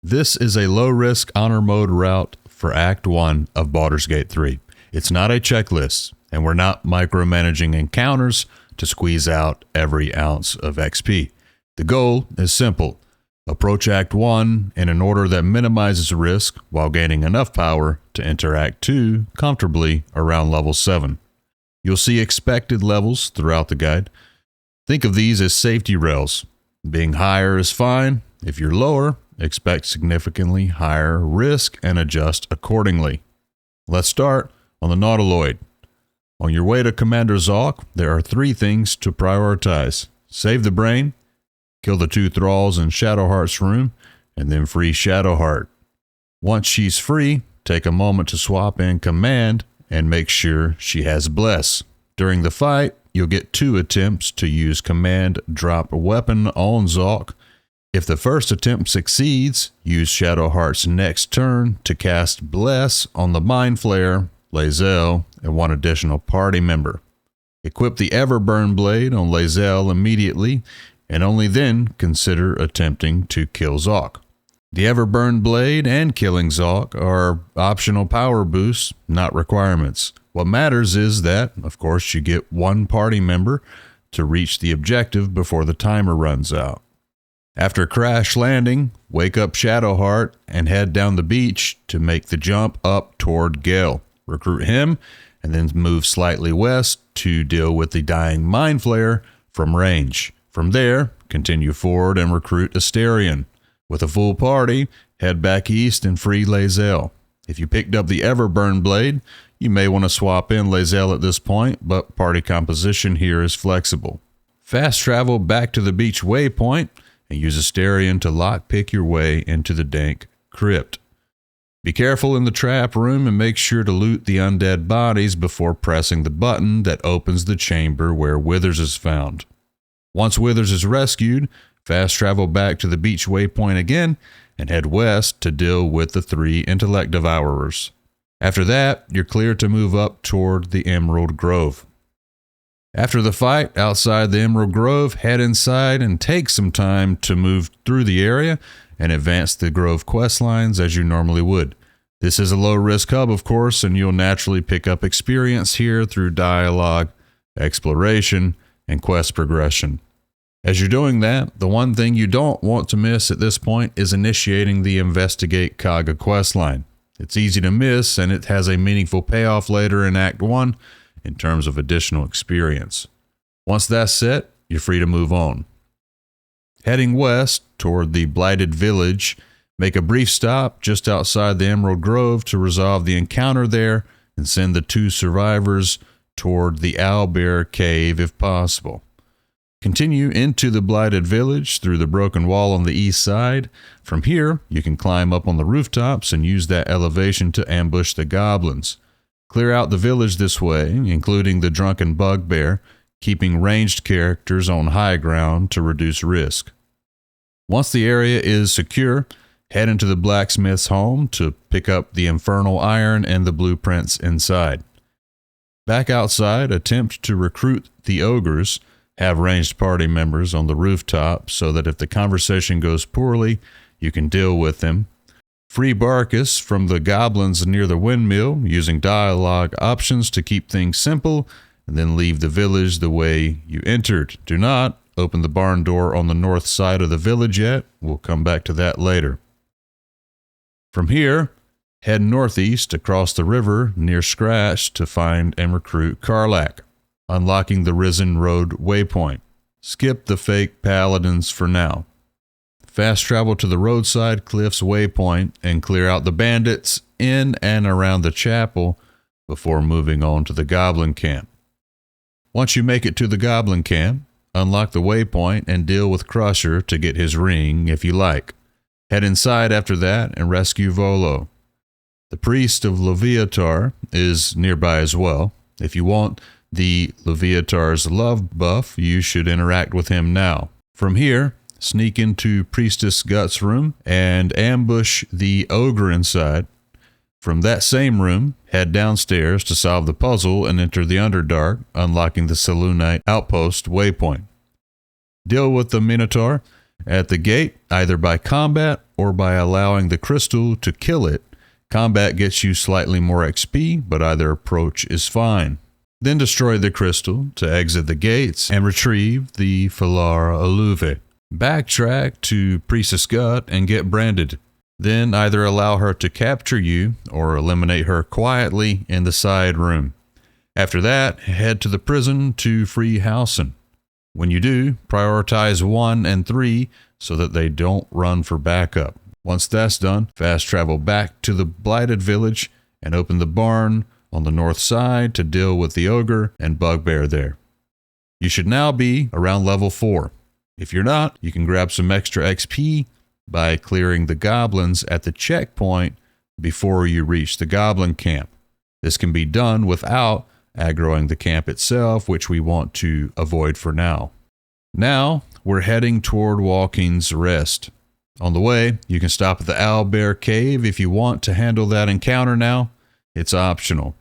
This is a low-risk honor mode route for Act 1 of Baldur's Gate 3. It's not a checklist, and we're not micromanaging encounters to squeeze out every ounce of XP. The goal is simple. Approach Act 1 in an order that minimizes risk while gaining enough power to enter Act 2 comfortably around level 7. You'll see expected levels throughout the guide. Think of these as safety rails. Being higher is fine. If you're lower, expect significantly higher risk and adjust accordingly. Let's start on the Nautiloid. On your way to Commander Zalk, there are 3 things to prioritize. Save the brain, kill the 2 thralls in Shadowheart's room, and then free Shadowheart. Once she's free, take a moment to swap in command and make sure she has Bless. During the fight, you'll get 2 attempts to use command drop weapon on Zalk. If the first attempt succeeds, use Shadowheart's next turn to cast Bless on the Mind Flayer, Lae'zel, and 1 additional party member. Equip the Everburn Blade on Lae'zel immediately, and only then consider attempting to kill Zalk. The Everburn Blade and killing Zalk are optional power boosts, not requirements. What matters is that, of course, you get 1 party member to reach the objective before the timer runs out. After crash landing, wake up Shadowheart and head down the beach to make the jump up toward Gale. Recruit him, and then move slightly west to deal with the dying Mind Flayer from range. From there, continue forward and recruit Asterion. With a full party, head back east and free Lae'zel. If you picked up the Everburn Blade, you may want to swap in Lae'zel at this point, but party composition here is flexible. Fast travel back to the beach waypoint and use Asterion to lockpick your way into the dank crypt. Be careful in the trap room and make sure to loot the undead bodies before pressing the button that opens the chamber where Withers is found. Once Withers is rescued, fast travel back to the beach waypoint again and head west to deal with the 3 intellect devourers. After that, you're clear to move up toward the Emerald Grove. After the fight outside the Emerald Grove, head inside and take some time to move through the area and advance the Grove quest lines as you normally would. This is a low-risk hub, of course, and you'll naturally pick up experience here through dialogue, exploration, and quest progression. As you're doing that, the one thing you don't want to miss at this point is initiating the Investigate Kaga questline. It's easy to miss, and it has a meaningful payoff later in Act 1 in terms of additional experience. Once that's set, you're free to move on. Heading west toward the Blighted village, make a brief stop just outside the Emerald Grove to resolve the encounter there and send the 2 survivors toward the Owlbear Cave if possible. Continue into the Blighted village through the broken wall on the east side. From here, you can climb up on the rooftops and use that elevation to ambush the goblins. Clear out the village this way, including the drunken bugbear, keeping ranged characters on high ground to reduce risk. Once the area is secure, head into the blacksmith's home to pick up the infernal iron and the blueprints inside. Back outside, attempt to recruit the ogres. Have ranged party members on the rooftop so that if the conversation goes poorly, you can deal with them. Free Barkus from the goblins near the windmill, using dialogue options to keep things simple, and then leave the village the way you entered. Do not open the barn door on the north side of the village yet. We'll come back to that later. From here, head northeast across the river near Scratch to find and recruit Karlach, unlocking the Risen Road waypoint. Skip the fake paladins for now. Fast travel to the roadside cliffs waypoint and clear out the bandits in and around the chapel before moving on to the Goblin camp. Once you make it to the Goblin camp, unlock the waypoint and deal with Crusher to get his ring if you like. Head inside after that and rescue Volo. The priest of Leviatar is nearby as well. If you want the Leviatar's love buff, you should interact with him now. From here, sneak into Priestess Gut's room and ambush the ogre inside. From that same room, head downstairs to solve the puzzle and enter the Underdark, unlocking the Selûnite outpost waypoint. Deal with the Minotaur at the gate, either by combat or by allowing the crystal to kill it. Combat gets you slightly more XP, but either approach is fine. Then destroy the crystal to exit the gates and retrieve the Falara Aluve. Backtrack to Priestess Gut and get branded. Then either allow her to capture you or eliminate her quietly in the side room. After that, head to the prison to free Hausen. When you do, prioritize 1 and 3 so that they don't run for backup. Once that's done, fast travel back to the Blighted village and open the barn on the north side to deal with the ogre and bugbear there. You should now be around level 4. If you're not, you can grab some extra XP by clearing the goblins at the checkpoint before you reach the goblin camp. This can be done without aggroing the camp itself, which we want to avoid for now. Now, we're heading toward Waukeen's Rest. On the way, you can stop at the Owlbear Cave if you want to handle that encounter now. It's optional.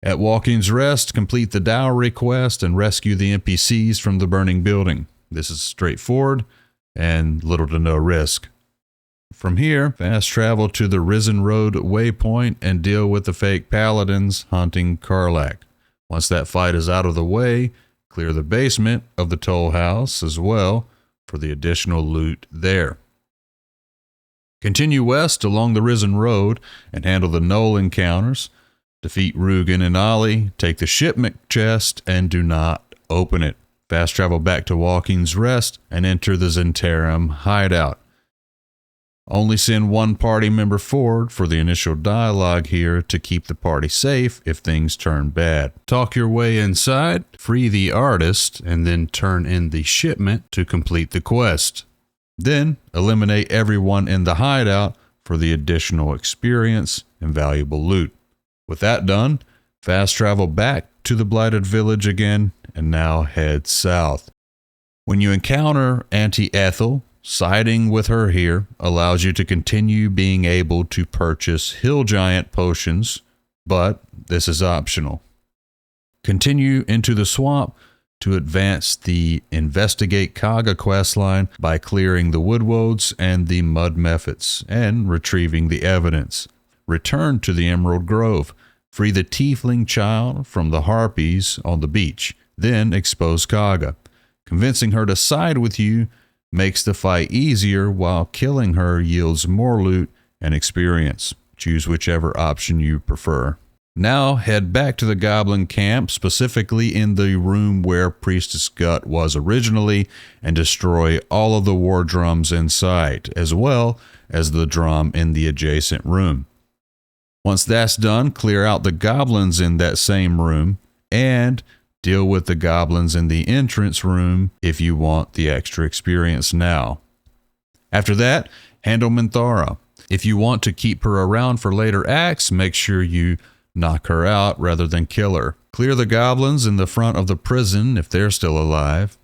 At Waukeen's Rest, complete the dowry quest and rescue the NPCs from the burning building. This is straightforward and little to no risk. From here, fast travel to the Risen Road waypoint and deal with the fake paladins hunting Karlach. Once that fight is out of the way, clear the basement of the toll house as well for the additional loot there. Continue west along the Risen Road and handle the Knoll encounters. Defeat Rugen and Ollie, take the shipment chest, and do not open it. Fast travel back to Waukeen's Rest and enter the Zentarum hideout. Only send 1 party member forward for the initial dialogue here to keep the party safe if things turn bad. Talk your way inside, free the artist, and then turn in the shipment to complete the quest. Then eliminate everyone in the hideout for the additional experience and valuable loot. With that done, fast travel back to the Blighted village again and now head south. When you encounter Auntie Ethel, siding with her here allows you to continue being able to purchase Hill Giant potions, but this is optional. Continue into the swamp to advance the Investigate Kaga questline by clearing the Woodwoads and the Mud Mephits and retrieving the evidence. Return to the Emerald Grove, free the Tiefling child from the Harpies on the beach, then expose Kaga. Convincing her to side with you makes the fight easier, while killing her yields more loot and experience. Choose whichever option you prefer. Now head back to the Goblin camp, specifically in the room where Priestess Gut was originally, and destroy all of the war drums in sight, as well as the drum in the adjacent room. Once that's done, clear out the goblins in that same room, and deal with the goblins in the entrance room if you want the extra experience now. After that, handle Minthara. If you want to keep her around for later acts, make sure you knock her out rather than kill her. Clear the goblins in the front of the prison if they're still alive,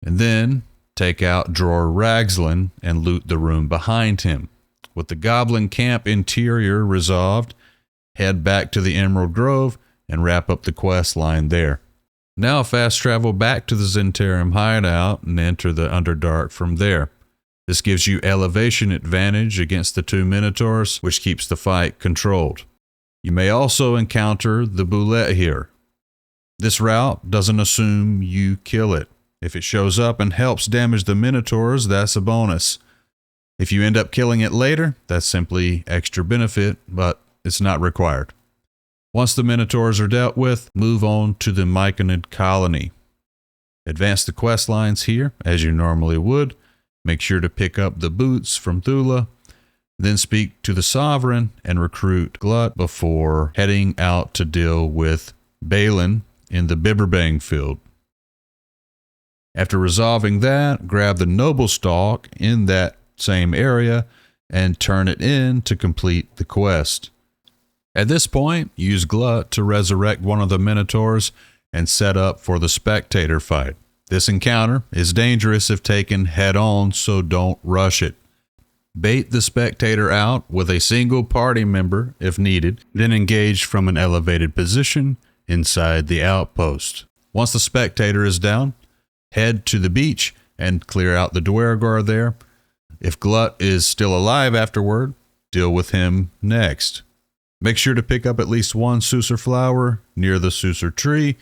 and then take out Dror Ragslin and loot the room behind him. With the goblin camp interior resolved, head back to the Emerald Grove and wrap up the quest line there. Now fast travel back to the Zentarum hideout and enter the Underdark from there. This gives you elevation advantage against the 2 Minotaurs, which keeps the fight controlled. You may also encounter the Boulette here. This route doesn't assume you kill it. If it shows up and helps damage the Minotaurs, that's a bonus. If you end up killing it later, that's simply extra benefit, but it's not required. Once the Minotaurs are dealt with, move on to the Myconid colony. Advance the quest lines here, as you normally would. Make sure to pick up the boots from Thula. Then speak to the Sovereign and recruit Glut before heading out to deal with Balin in the Bibberbang field. After resolving that, grab the Noble Stalk in that same area and turn it in to complete the quest. At this point, use Glut to resurrect one of the Minotaurs and set up for the Spectator fight. This encounter is dangerous if taken head-on, so don't rush it. Bait the Spectator out with a single party member if needed, then engage from an elevated position inside the outpost. Once the Spectator is down, head to the beach and clear out the Dwergar there. If Glut is still alive afterward, deal with him next. Make sure to pick up at least one Susur flower near the Susur tree,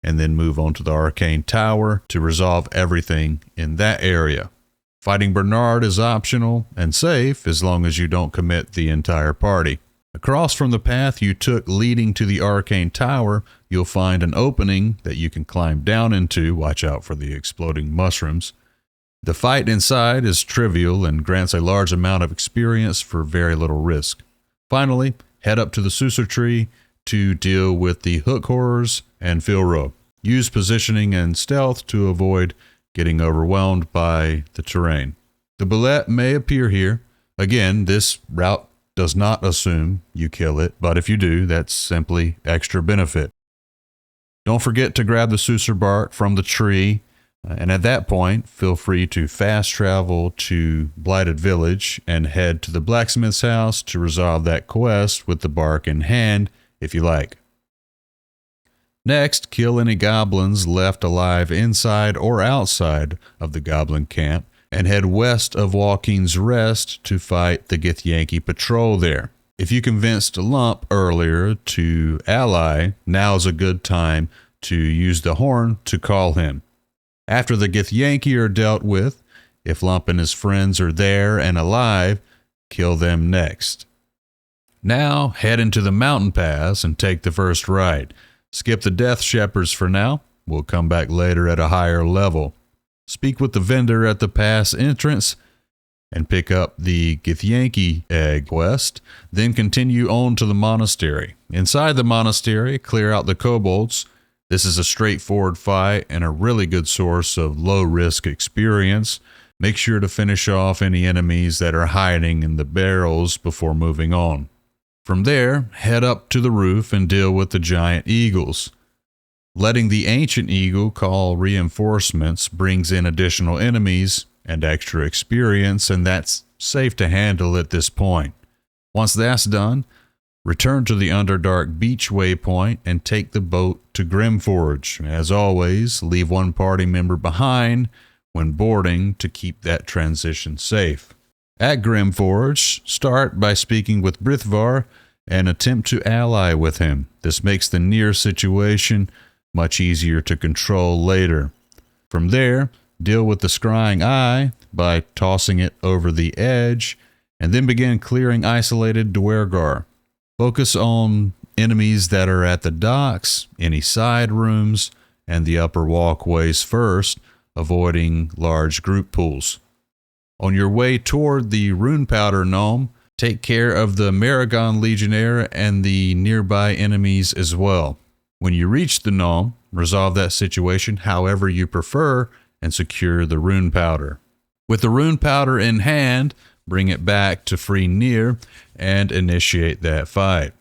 and then move on to the Arcane Tower to resolve everything in that area. Fighting Bernard is optional and safe as long as you don't commit the entire party. Across from the path you took leading to the Arcane Tower, you'll find an opening that you can climb down into. Watch out for the exploding mushrooms. The fight inside is trivial and grants a large amount of experience for very little risk. Finally, head up to the Susur tree to deal with the Hook Horrors and Filro. Use positioning and stealth to avoid getting overwhelmed by the terrain. The Bullet may appear here. Again, this route does not assume you kill it, but if you do, that's simply extra benefit. Don't forget to grab the Susur bark from the tree, and at that point, feel free to fast travel to Blighted Village and head to the blacksmith's house to resolve that quest with the bark in hand, if you like. Next, kill any goblins left alive inside or outside of the goblin camp, and head west of Waukeen's Rest to fight the Githyanki patrol there. If you convinced Lump earlier to ally, now's a good time to use the horn to call him. After the Githyanki are dealt with, if Lump and his friends are there and alive, kill them next. Now, head into the mountain pass and take the first right. Skip the Death Shepherds for now. We'll come back later at a higher level. Speak with the vendor at the pass entrance and pick up the Githyanki egg quest. Then continue on to the monastery. Inside the monastery, clear out the kobolds. This is a straightforward fight and a really good source of low-risk experience. Make sure to finish off any enemies that are hiding in the barrels before moving on. From there, head up to the roof and deal with the giant eagles. Letting the ancient eagle call reinforcements brings in additional enemies and extra experience, and that's safe to handle at this point. Once that's done, return to the Underdark beach waypoint and take the boat to Grymforge. As always, leave one party member behind when boarding to keep that transition safe. At Grymforge, start by speaking with Brithvar and attempt to ally with him. This makes the near situation much easier to control later. From there, deal with the scrying eye by tossing it over the edge, and then begin clearing isolated Duergar. Focus on enemies that are at the docks, any side rooms, and the upper walkways first, avoiding large group pools. On your way toward the Rune Powder Gnome, take care of the Maragon Legionnaire and the nearby enemies as well. When you reach the gnome, resolve that situation however you prefer and secure the rune powder. With the rune powder in hand, bring it back to free Nier and initiate that fight.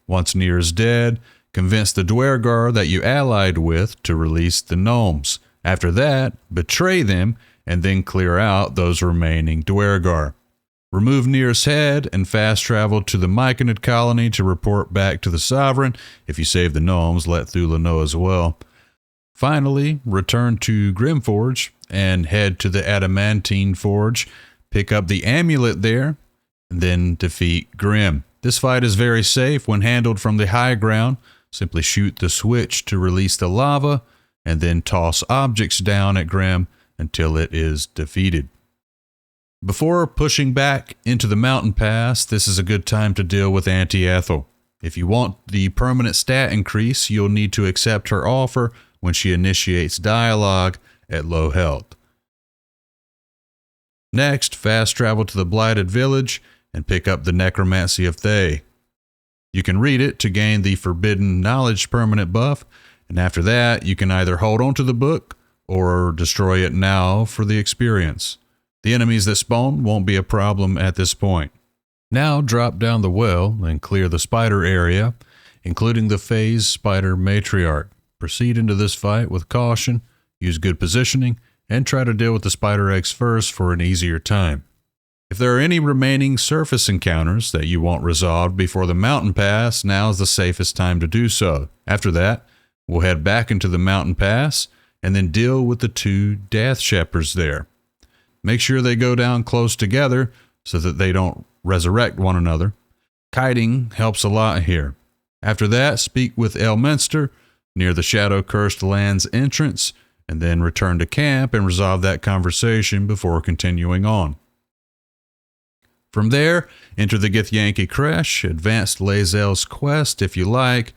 Once Nier is dead, convince the Duergar that you allied with to release the gnomes. After that, betray them and then clear out those remaining Duergar. Remove Nier's head and fast travel to the Myconid colony to report back to the Sovereign. If you save the gnomes, let Thula know as well. Finally, return to Grymforge and head to the Adamantine Forge. Pick up the amulet there, and then defeat Grym. This fight is very safe when handled from the high ground. Simply shoot the switch to release the lava, and then toss objects down at Grym until it is defeated. Before pushing back into the mountain pass, this is a good time to deal with Auntie Ethel. If you want the permanent stat increase, you'll need to accept her offer when she initiates dialogue at low health. Next, fast travel to the Blighted Village and pick up the Necromancy of Thay. You can read it to gain the Forbidden Knowledge permanent buff, and after that, you can either hold on to the book or destroy it now for the experience. The enemies that spawn won't be a problem at this point. Now drop down the well and clear the spider area, including the phase spider Matriarch. Proceed into this fight with caution, use good positioning, and try to deal with the spider eggs first for an easier time. If there are any remaining surface encounters that you want resolved before the mountain pass, now is the safest time to do so. After that, we'll head back into the mountain pass and then deal with the two Death Shepherds there. make sure they go down close together so that they don't resurrect one another. Kiting helps a lot here. After that, speak with Elminster near the Shadow-Cursed Land's entrance, and then return to camp and resolve that conversation before continuing on. From there, enter the Githyanki Creche, advance Lae'zel's quest if you like,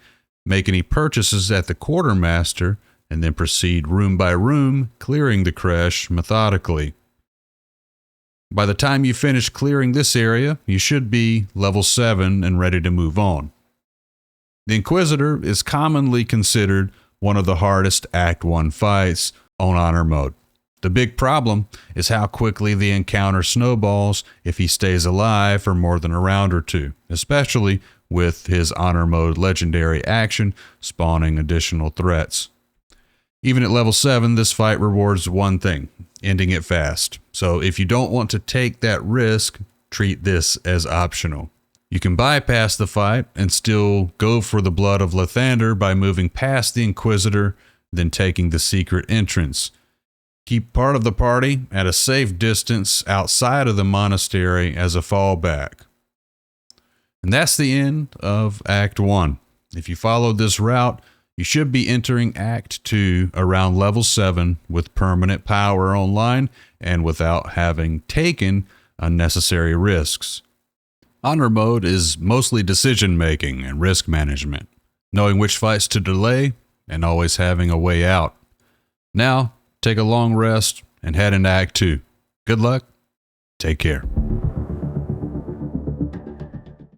make any purchases at the Quartermaster, and then proceed room by room, clearing the Creche methodically. By the time you finish clearing this area, you should be level 7 and ready to move on. The Inquisitor is commonly considered one of the hardest Act 1 fights on Honor Mode. The big problem is how quickly the encounter snowballs if he stays alive for more than a round or two, especially with his Honor Mode legendary action spawning additional threats. Even at level 7, this fight rewards one thing, ending it fast. So if you don't want to take that risk, treat this as optional. You can bypass the fight and still go for the blood of Lathander by moving past the Inquisitor, then taking the secret entrance. Keep part of the party at a safe distance outside of the monastery as a fallback. And that's the end of Act 1. If you followed this route, you should be entering Act 2 around level 7 with permanent power online and without having taken unnecessary risks. Honor Mode is mostly decision making and risk management, knowing which fights to delay and always having a way out. Now, take a long rest and head into Act 2. Good luck. Take care.